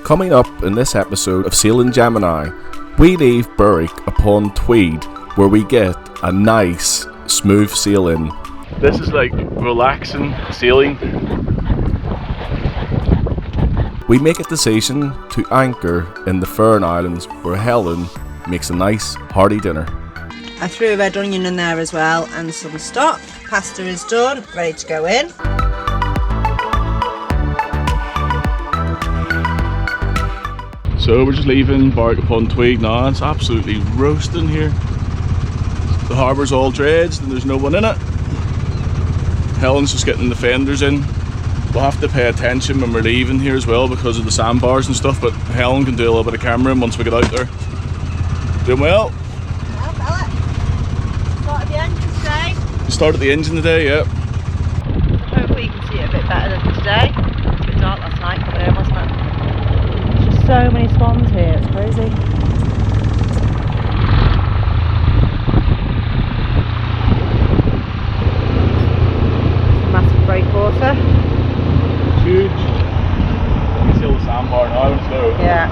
Coming up in this episode of Sailing Gemini, we leave Berwick Upon Tweed, where we get a nice, smooth sailing. This is like relaxing sailing. We make a decision to anchor in the Farne Islands, where Helen makes a nice hearty dinner. I threw a red onion in there as well and some stock. Pasta is done, ready to go in. So we're just leaving Berwick Upon Tweed now. It's absolutely roasting here. The harbour's all dredged and there's no one in it. Helen's just getting the fenders in. We'll have to pay attention when we're leaving here as well because of the sandbars and stuff, but Helen can do a little bit of cameraing once we get out there. Doing well? Well, fella. Started the engine today. You started the engine today, yeah. Hopefully you can see it a bit better than today. It was a bit dark last night coming home, wasn't it? There's just so many swans here, it's crazy. Massive breakwater. Huge. You can see all the sandbar now, it's low. Yeah.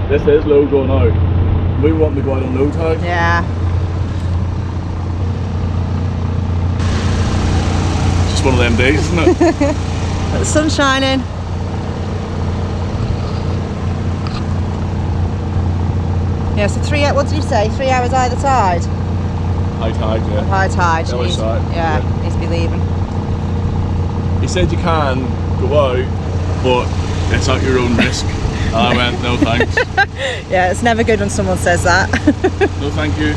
This is low going out. We want to go out on low tide. Yeah. Just one of them days, isn't it? The sun's shining. Yeah, so what did you say? 3 hours either side? High tide, yeah. High tide. The other side. Yeah, Yeah. needs to be leaving. He said you can go out, but it's at your own risk. And I went, no thanks. Yeah, it's never good when someone says that. No thank you.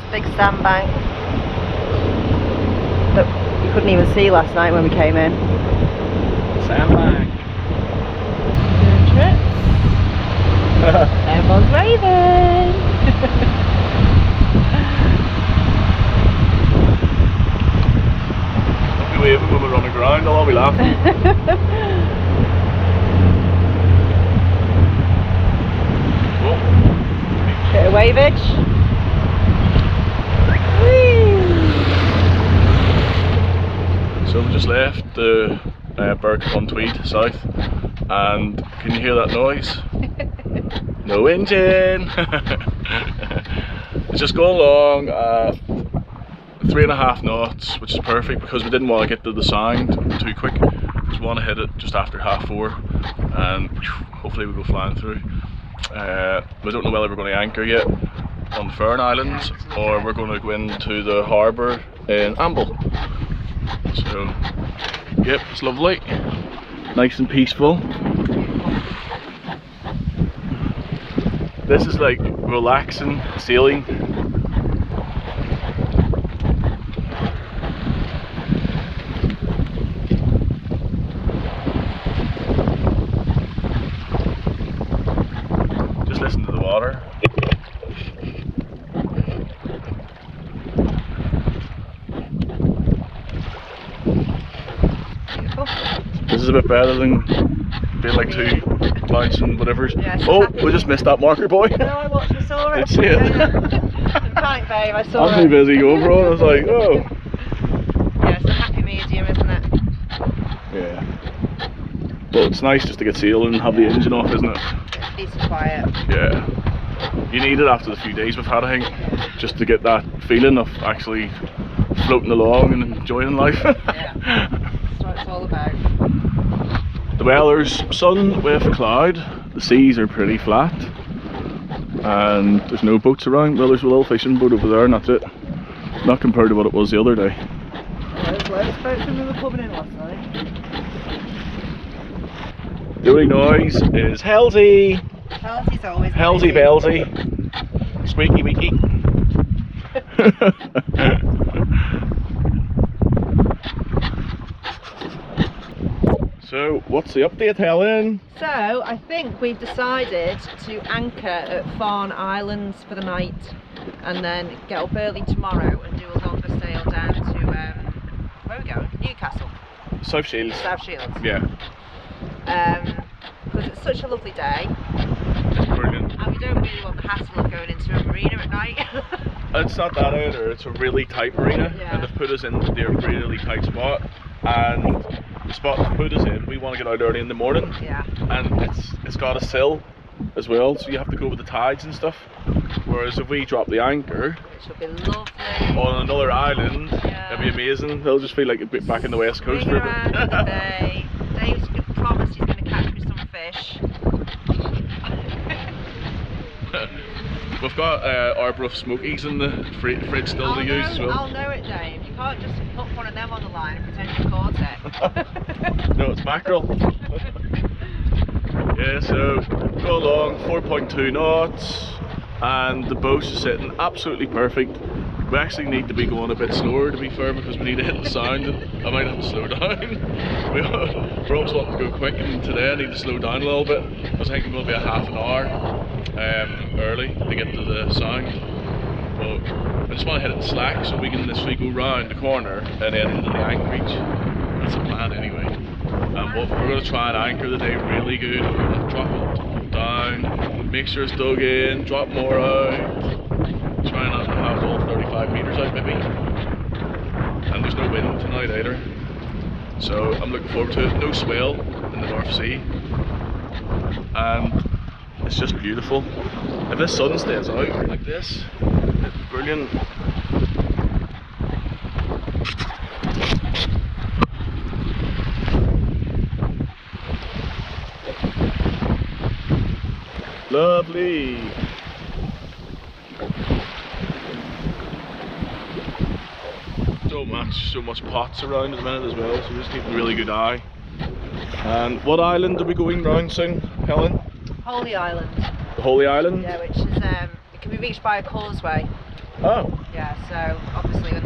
Big sandbank that you couldn't even see last night when we came in. Sandbank. Doing trips. Everyone's waving. Don't be waving when we're on the ground, I'll all be laughing. Oh. Bit of wavage. So we just left the Berwick Upon Tweed South, and can you hear that noise? No engine! It's just going along at 3.5 knots, which is perfect because we didn't want to get to the sound too quick. We just want to hit it just after 4:30 and hopefully we'll go flying through. We don't know whether we're going to anchor yet on the Farne Islands or we're going to go into the harbour in Amble. So, yep, it's lovely, nice and peaceful. This is like relaxing sailing. Just listen to the water. This is a bit better than being like 2 clouds and whatever's. Yeah, oh, we just missed that marker, boy. No, I watched and saw it. Let's see it. Right, babe, I saw it. I'm too busy going for it. I was like, oh. Yeah, it's a happy medium, isn't it? Yeah. But it's nice just to get sailing and have the engine off, isn't it? It's peace and quiet. Yeah. You need it after the few days we've had, I think, just to get that feeling of actually floating along and enjoying life. Yeah. That's what it's all about. The weather's sun with cloud, the seas are pretty flat, and there's no boats around. Well, there's a little fishing boat over there and that's it. Not compared to what it was the other day. Yeah, there's loads of boats when we were coming in last night. The only noise is Halsey! Halsey's always Halsey Belsey! Squeaky weaky! So, what's the update, Helen? So, I think we've decided to anchor at Farne Islands for the night and then get up early tomorrow and do a longer sail down to, where are we going? Newcastle. South Shields. South Shields. Yeah. Because it's such a lovely day. It's brilliant. And we don't really want the hassle of going into a marina at night. It's not that either, it's a really tight marina, and they've put us in their really tight spot, and the spot they put us in, we want to get out early in the morning, and it's got a sill as well, so you have to go with the tides and stuff, whereas if we drop the anchor, which will be lovely, on another island, it'll be amazing. They'll just feel like a bit back in the west coast for a bit. The bay. Dave's promised he's going to catch me some fish. We've got Arbroath Smokies in the fridge still to use as well. I'll know it, Dave. You can't just put one of them on the line and pretend you caught it. No, it's mackerel. Yeah, so go along, 4.2 knots, and the boat's just sitting absolutely perfect. We actually need to be going a bit slower, to be fair, because we need to hit the sound, and I might have to slow down. We're always wanting to go quick, and today I need to slow down a little bit, because I think I'm going to be a half an hour early to get to the sound. But I just want to hit it slack so we can literally go round the corner and then into the anchorage. That's the plan anyway. And we're going to try and anchor the day really good. We're going to drop it down, make sure it's dug in, drop more out. Try not to have all 35 metres out maybe. And there's no wind tonight either. So I'm looking forward to it. No swell in the North Sea. And it's just beautiful. If this sun stays out like this, it's brilliant. Lovely. So much pots around at the minute as well, so we just keep a really good eye. And what island are we going round soon, Helen? Holy Island. The Holy Island? Yeah, which is it can be reached by a causeway. Oh. Yeah, so obviously when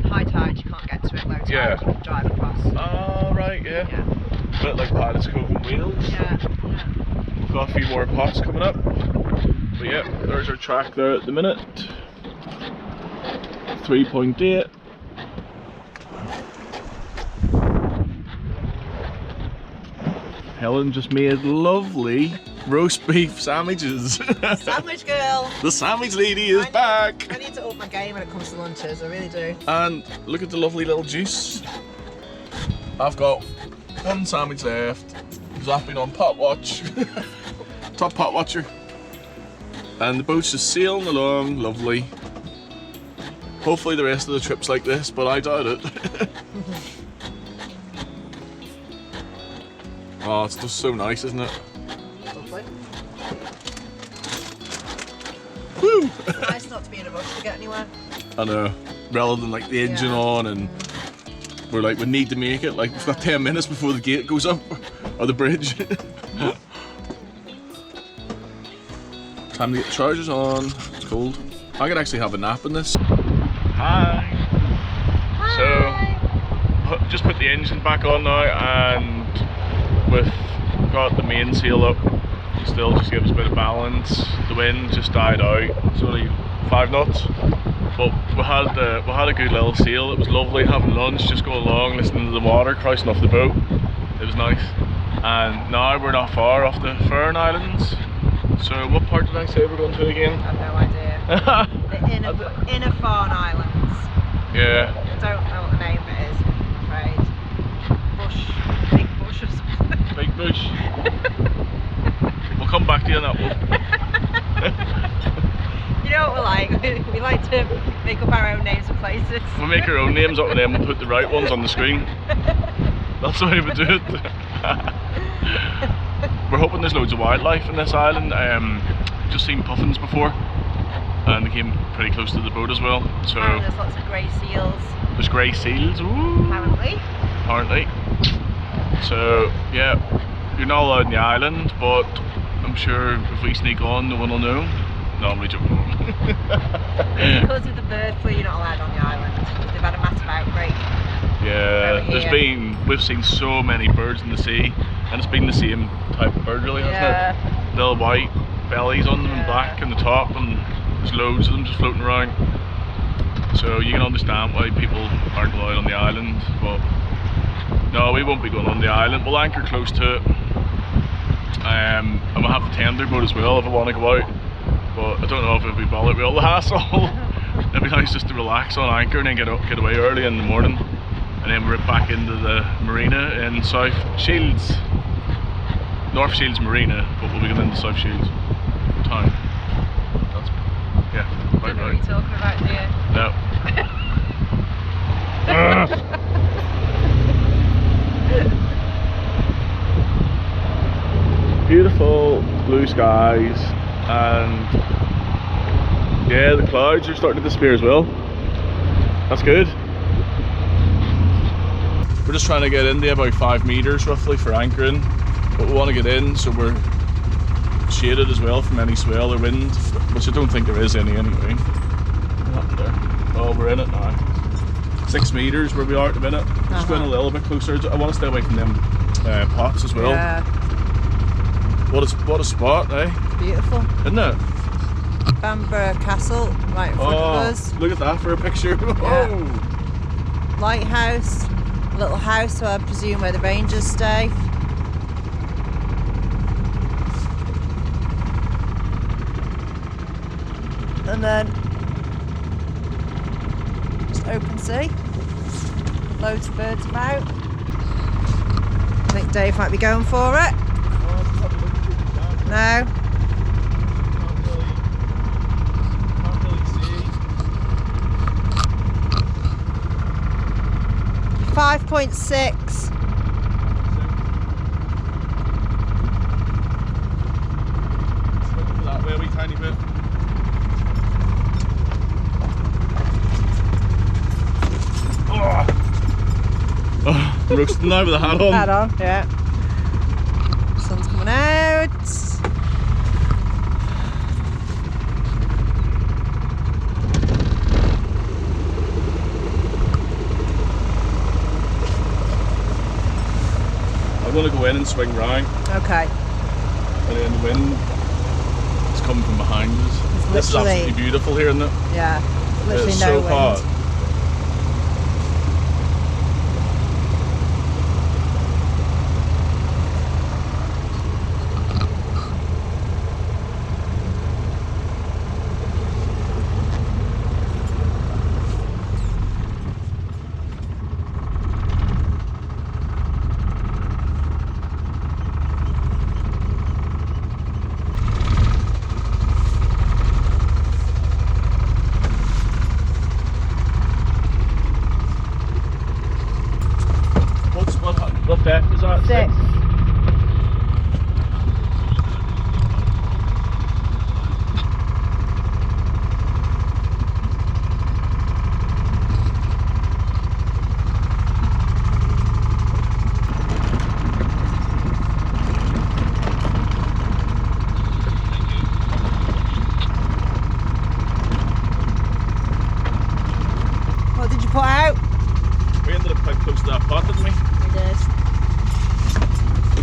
the high tide you can't get to it, low tide you can drive across. Oh right, yeah. A bit like Pilot's Cove in Wales. Yeah. We've got a few more pots coming up. But yeah, there's our track there at the minute. 3.8. Helen just made lovely roast beef sandwiches. Sandwich girl! The sandwich lady is back! I need to up my game when it comes to lunches, I really do. And look at the lovely little juice. I've got one sandwich left, because I've been on pot watch. Top pot watcher. And the boat's just sailing along, lovely. Hopefully the rest of the trip's like this, but I doubt it. Oh, it's just so nice, isn't it? Lovely. Woo! It's nice not to be in a rush to get anywhere. I know. Rather than like the engine on and we're like, we need to make it. Like we've got 10 minutes before the gate goes up or the bridge. Time to get the chargers on. It's cold. I could actually have a nap in this. Hi. So just put the engine back on now, and we've got the mainsail up. Still just gives a bit of balance. The wind just died out. It's only 5 knots. But we had a good little sail. It was lovely having lunch, just going along, listening to the water crashing off the boat. It was nice. And now we're not far off the Farne Islands. So what part did I say we're going to again? I have no idea. The inner Farne Islands. Yeah. I don't know what the name of it is, I'm afraid. Bush. Big bush or something. Big bush. We'll come back to you on that one. You know what we're like? We like to make up our own names of places. We'll make our own names up and then we'll put the right ones on the screen. That's the way we do it. We're hoping there's loads of wildlife in this island. Just seen puffins before, and they came pretty close to the boat as well. So and there's lots of grey seals. There's grey seals. Ooh. Apparently. So yeah, you're not allowed in the island, but I'm sure if we sneak on, no one will know. No, I'm really joking. Because of the bird flu, you're not allowed on the island. They've had a massive outbreak. Yeah, we've seen so many birds in the sea, and it's been the same type of bird really, hasn't it? Little white bellies on them and black on the top, and there's loads of them just floating around. So you can understand why people aren't allowed on the island, but no, we won't be going on the island. We'll anchor close to it, and we'll have the tender boat as well if I want to go out. But I don't know if it'll be bothered with all the hassle. It'd be nice just to relax on anchor and then get away early in the morning, and then we're back into the marina in South Shields, North Shields Marina, but we'll be going into South Shields town. That's, yeah, right. What are we talking about here? No. Beautiful blue skies, and yeah, the clouds are starting to disappear as well. That's good. We're just trying to get into about 5 meters roughly for anchoring, but we want to get in so we're shaded as well from any swell or wind, which I don't think there is any anyway. Not there. Oh, we're in it now. 6 meters where we are at the minute. Just going a little bit closer. I want to stay away from them pots as well. Yeah. What a spot, eh? Beautiful. Isn't it? Bamburgh Castle, right in front of us. Look at that for a picture. Yeah. Lighthouse, a little house, so I presume where the Rangers stay. And then just open sea. Loads of birds about. I think Dave might be going for it. No. Can't really see. 5.6. That way a wee tiny bit. Oh, I'm roasting now with the hat on. Hat on, yeah. Sun's coming out. I'm going to go in and swing round, Okay. and then the wind is coming from behind us. This is absolutely beautiful here, isn't it? Yeah. Literally It's no so wind. hot. What depth is that? 6. What did you put out? We ended up quite close to that pot, didn't we? We did.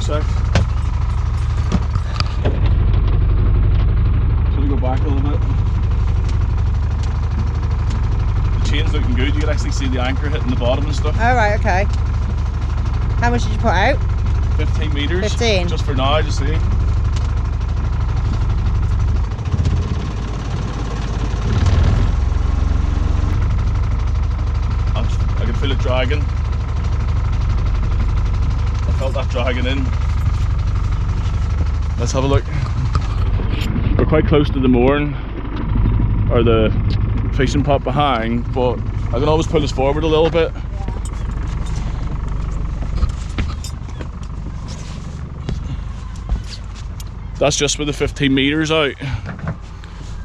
So we go back a little bit. The chain's looking good. You can actually see the anchor hitting the bottom and stuff. Oh, right, okay. How much did you put out? 15 meters. 15? Just for now, just see. I can feel it dragging. I felt that dragging in. Let's have a look. We're quite close to the mooring, or the fishing pot behind, but I can always pull us forward a little bit. That's just with the 15 meters out.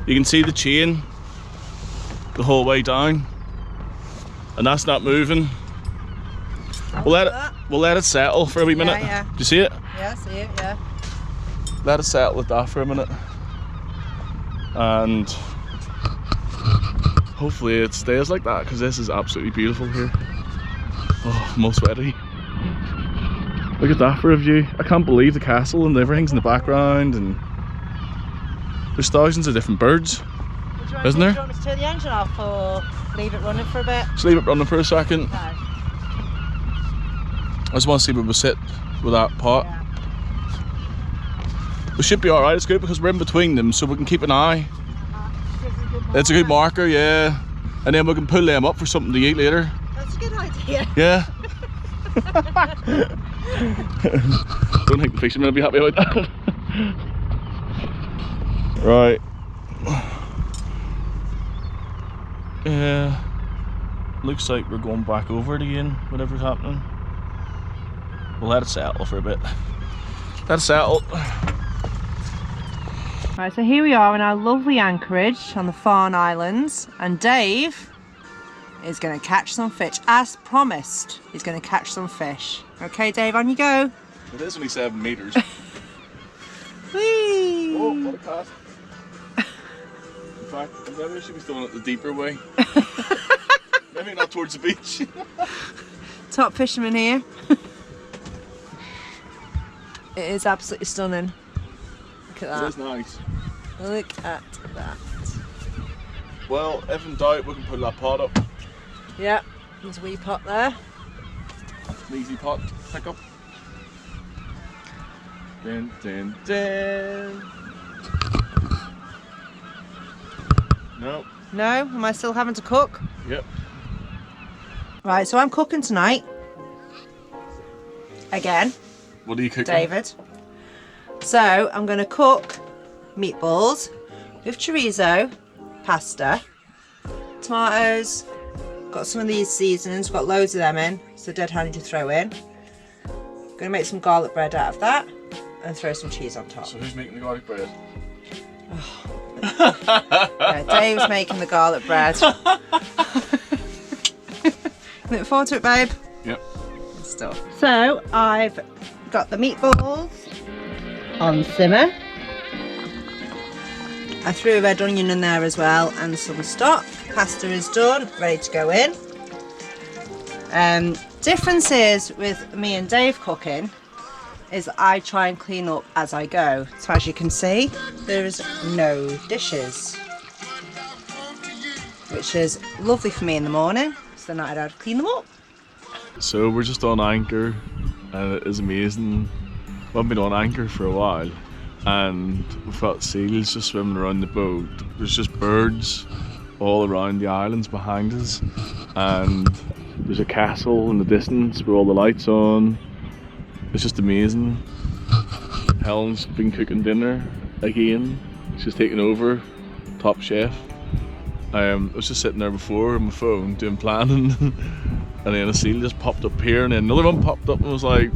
You can see the chain the whole way down, and that's not moving. We'll let it settle for a wee minute. Yeah. Do you see it? Yeah, I see it, yeah. Let it settle at that for a minute, and hopefully it stays like that, because this is absolutely beautiful here. Oh, I'm all sweaty. Look at that for a view. I can't believe the castle and everything's in the background, and there's thousands of different birds, isn't there? Do you want me to turn the engine off or leave it running for a bit? Just leave it running for a second. No. I just want to see where we sit with that pot. Yeah. We should be alright. It's good because we're in between them, so we can keep an eye. It's a good marker, yeah. and then we can pull them up for something to eat later. That's a good idea. Yeah. Don't think the fishermen will be happy about that. Right. Looks like we're going back over it again, whatever's happening. We'll let it settle for a bit. Let it settle. Right, so here we are in our lovely anchorage on the Farne Islands, and Dave is going to catch some fish. As promised, he's going to catch some fish. Okay, Dave, on you go. It is only 7 meters. Whee! Oh, what a cast. In fact, maybe I should be throwing it the deeper way. Maybe not towards the beach. Top fisherman here. It is absolutely stunning. Look at that. It is nice. Look at that. Well, if in doubt, we can put that pot up. Yeah, there's a wee pot there. An easy pot to pick up. Dun, dun, dun. No. No? Am I still having to cook? Yep. Right, so I'm cooking tonight. Again. What are you cooking? David. So I'm going to cook meatballs with chorizo, pasta, tomatoes. Got some of these seasonings, got loads of them in, so dead handy to throw in. Going to make some garlic bread out of that and throw some cheese on top. So who's making the garlic bread? Yeah, Dave's making the garlic bread. Look forward to it, babe. Yep. Good stuff. So I've got the meatballs on simmer. I threw a red onion in there as well and some stock. Pasta is done, ready to go in. Differences with me and Dave cooking is I try and clean up as I go. So as you can see, there is no dishes, which is lovely for me in the morning, so then I don't have to clean them up. So we're just on anchor, and it is amazing. We've been on anchor for a while, and we've got seals just swimming around the boat. There's just birds all around the islands behind us, and there's a castle in the distance with all the lights on. It's just amazing. Helen's been cooking dinner again. She's taken over, top chef. I was just sitting there before on my phone doing planning, and then a seal just popped up here, and then another one popped up, and was like,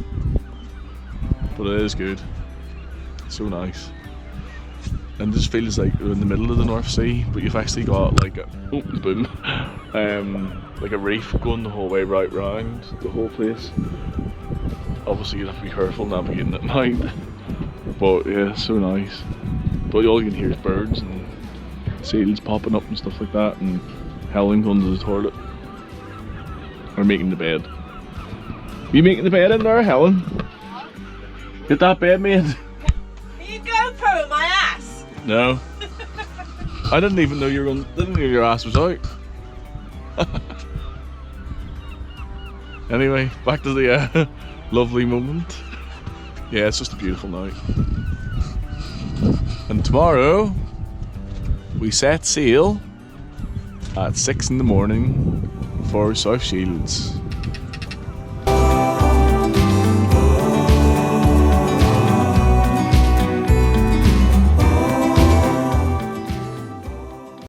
but it is good. So nice. And it just feels like we're in the middle of the North Sea, but you've actually got like a boom, like a reef going the whole way right round the whole place. Obviously you have to be careful navigating at night, but yeah, so nice. But all you can hear is birds and seals popping up and stuff like that, and Helen going to the toilet. Or making the bed. You making the bed in there, Helen? Get that bed made. Are you GoPro in my ass? No. I didn't even know you were on. Didn't know your ass was out. Anyway, back to the lovely moment. Yeah, it's just a beautiful night. And tomorrow we set sail at 6 in the morning for South Shields.